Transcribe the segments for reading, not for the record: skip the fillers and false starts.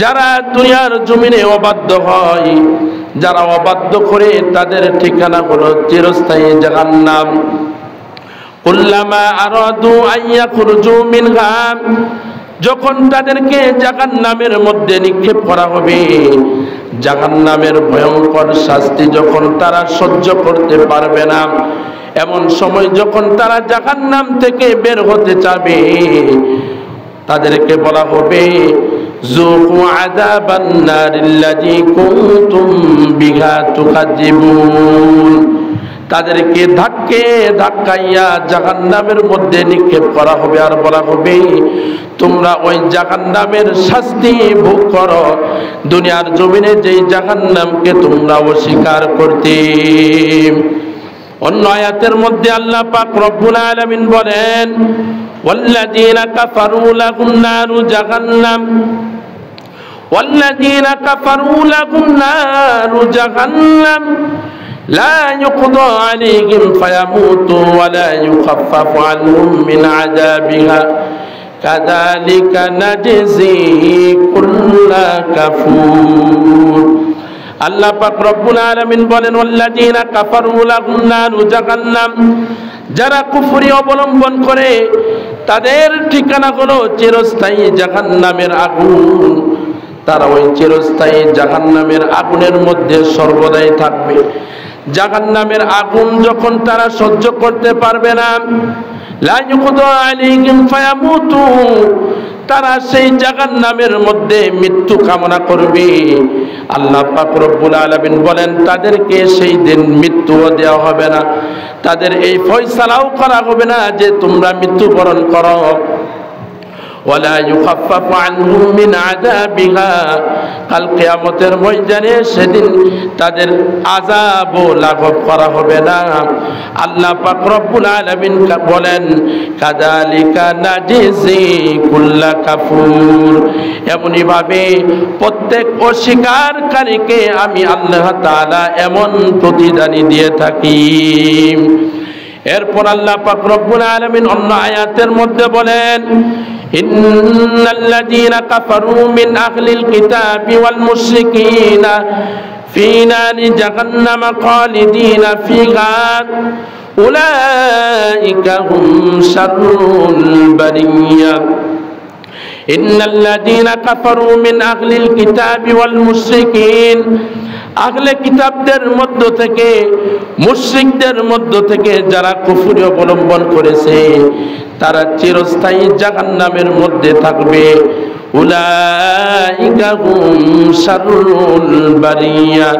যারা দুনিয়ার জমিনে অবাধ্য হয়, যারা অবাধ্য করে তাদের ঠিকানা হলো চিরস্থায়ী জাহান্নাম। কুল্লামা আরাদু আইয়াখরুজু মিনহা, যখন তাদেরকে জাহান্নামের মধ্যে নিক্ষেপ করা হবে, জাহান্নামের ভয়ঙ্কর শাস্তি যখন তারা সহ্য করতে পারবে না, এমন সময় যখন তারা জাহান্নাম থেকে বের হতে চাবে, তাদেরকে বলা হবে যুকু আযাবান নারিল্লাযী কুনতুম বিহা তুকাজ্জিবুন। তাদেরকে ধাক্কাইয়া জাহান্নামের মধ্যে নিক্ষেপ করা হবে আর বলা হবে তোমরা ওই জাহান্নামের শাস্তি ভোগ করো, দুনিয়ার জমিনে যেই জাহান্নামকে তোমরা অস্বীকার করতে। অন্য আয়াতের মধ্যে আল্লাহ পাক রব্বুল আলামিন বলেন ওয়াল্লাযীনা কাফারু লাহুম নারু জাহান্নাম ওয়াল্লাযীনা কাফারু লাহুম নারু জাহান্নাম লা ইউকদা আলাইহিম ফায়ামুতু ওয়া লা ইউখাফফাফু আনহুম মিন আযাবিহা কাযালিকা নাজজি কুল্লা কাফুর। আল্লাহ পাক রব্বুল আলামিন বলেন ওয়াল্লাযীনা কাফারু লাহুম নারু জাহান্নাম, যারা কুফরি অবলম্বন করে তাদের ঠিকানা হলো চিরস্থায়ী জাহান্নামের আগুন। তারা ওই চিরস্থায়ী জাহান্নামের আগুনের মধ্যে সর্বদাই থাকবে। জাহান্নামের আগুন যখন তারা সহ্য করতে পারবে না, লা ইউকদা আলাইহিম ফায়ামুতু, তারা সেই জাহান্নামের মধ্যে মৃত্যু কামনা করবে। আল্লাহ পাক রব্বুল আলামিন বলেন তাদেরকে সেই দিন মৃত্যুও দেওয়া হবে না, তাদের এই ফয়সালাও করা হবে না যে তোমরা মৃত্যুবরণ করো। ওয়ালা ইউখাফফাফু আনহুম মিন আযাবিহা, কাল কিয়ামতের ময়দানে সেদিন তাদের আযাবও লাঘব করা হবে না। আল্লাহ পাক রব্বুল আলামিন বলেন কাযালিকা নাজজি কুল্লা কাফুর, এমনি ভাবে প্রত্যেক অস্বীকারকারীকে আমি আল্লাহ তাআলা এমন প্রতিদানই দিয়ে থাকি। এরপর আল্লাহ পাক রব্বুল আলামিন অন্য আয়াতের মধ্যে বলেন ইন্নাল্লাযীনা কাফারু মিন আহলিল কিতাবি ওয়াল মুশরিকিনা ফী নারি জাহান্নাম খালিদিনা ফীহা উলাইকা হুম শাররুল বারিয়্যা। ইন্নাল্লাযীনা কাফারু মিন আহলিল কিতাবি ওয়াল মুশরিকিন, আহলে কিতাবদের মধ্য থেকে মুশরিকদের মধ্য থেকে যারা কুফরি অবলম্বন করেছে তারা চিরস্থায়ী জাহান্নামের মধ্যে থাকবে। উলাইকা হুম শাররুল বারিয়্যা,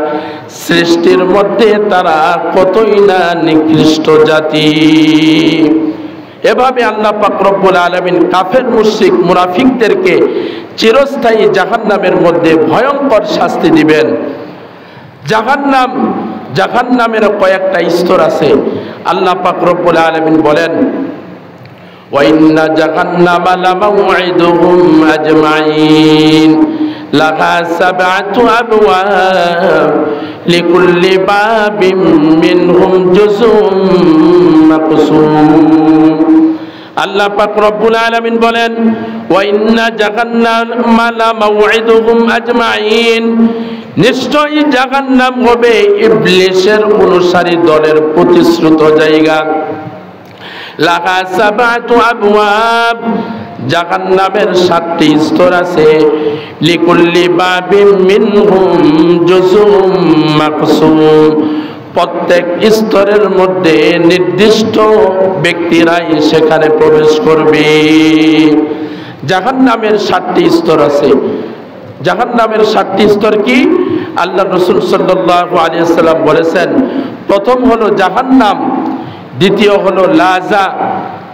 সৃষ্টির মধ্যে তারা কতই না নিকৃষ্ট জাতি। এভাবে আল্লাহ পাক রব্বুল আলামিন কাফের মুশরিক মুনাফিকদেরকে চিরস্থায়ী জাহান্নামের মধ্যে ভয়ঙ্কর শাস্তি দিবেন। জাহান্নামের কয়েকটা স্তর আছে। আল্লাহ পাক রব্বুল আলামিন বলেন ওয়া ইন্না জাহান্নামা লামাউইদুহুম আজমাইন লাহা সাবআতু আবওয়াব লিকুল্লি বাবিম মিনহুম জুজুম মাকসুম। আল্লাহ পাক রব্বুল আলামিন বলেন ওয়া ইন্না জাহান্নামা লামাউইদুহুম আজমাইন, নিশ্চয়ই জাহান্নাম হবে ইবলিসের অনুসারী দলের প্রতিশ্রুত জায়গা। লাহা সাবআতু আবওয়াব, জাহান্নামের 7টি স্তর আছে। লিকুল্লি বাবিম মিনহুম জুজুম মাকসুম, প্রত্যেক স্তরের মধ্যে নির্দিষ্ট ব্যক্তিরাই সেখানে প্রবেশ করবে। জাহান্নামের 7টি স্তর আছে। জাহান্নামের 7টি স্তর কি? আল্লাহ রাসূল সাল্লাল্লাহু আলাইহি ওয়াসাল্লাম বলেছেন প্রথম হলো জাহান্নাম, দ্বিতীয় হলো লাজা,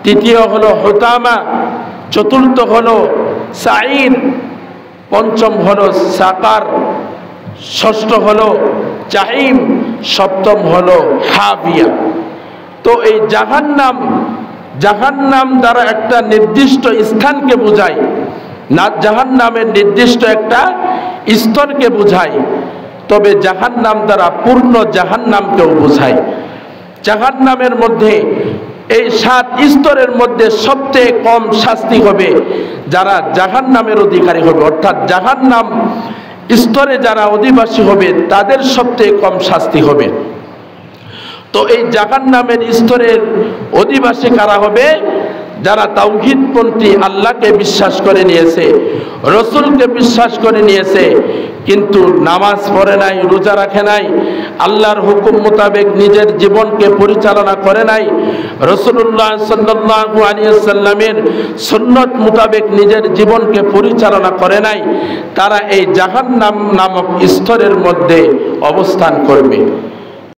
তৃতীয় হলো হুতামা, চতুর্থ হলো সাঈর, পঞ্চম হলো সাকার, ষষ্ঠ হলো জাহিম, সপ্তম হলো হাবিয়া। তো এই জাহান্নাম দ্বারা একটা নির্দিষ্ট স্থানকে বোঝায় না, জাহান্নামের নির্দিষ্ট একটা স্তরকে বোঝায়। তবে জাহান্নাম দ্বারা পূর্ণ জাহান্নামকেও বোঝায়। জাহান্নামের মধ্যে এই 7 স্তরের মধ্যে সবচেয়ে কম শাস্তি হবে যারা জাহান্নামের অধিকারী হবে, অর্থাৎ জাহান্নাম স্তরে যারা অধিবাসী হবে তাদের সবচেয়ে কম শাস্তি হবে। তো এই জাহান্নামের স্তরের অধিবাসী কারা হবে? যারা তাওহীদপন্থী, আল্লাহকে বিশ্বাস করে নিয়েছে, রসুলকে বিশ্বাস করে নিয়েছে, কিন্তু নামাজ পড়ে নাই, রোজা রাখে নাই, আল্লাহর হুকুম মোতাবেক নিজের জীবনকে পরিচালনা করে নাই, রাসূলুল্লাহ সাল্লাল্লাহু আলাইহি ওয়াসাল্লামের সুন্নাত মোতাবেক নিজের জীবনকে পরিচালনা করে নাই, তারা এই জাহান্নাম নামক স্তরের মধ্যে অবস্থান করবে।